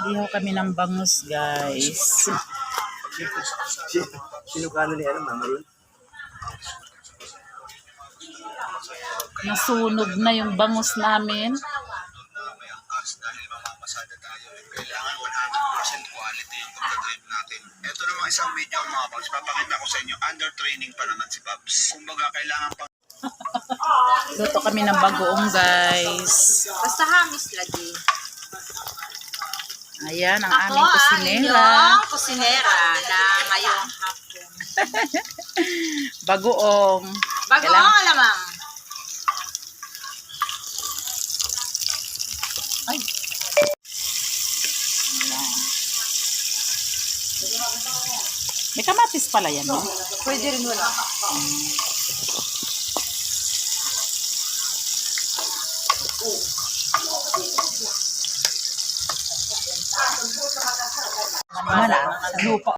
Ihaw kami ng bangus, guys. Sinukano ni Mama Ron? Nasunog na yung bangus namin. Dahil mamamasada tayo, kailangan 100% quality yung pagdadrive natin. Ito namang isang video mga Babs, papakita ko sa inyo, under training pa naman si Babs. Kumbaga, kailangan pang... Luto kami ng bagoong, guys. Basta hamis lagi. Ayan, ang Ako aming ang kusinera. inyong kusinera na ngayong hapon. Bagoong. Bago Kailangan- ang alamang. Ay. Ayan. May kamatis pala yan, no? Pwede rin wala. Wala. Lupa.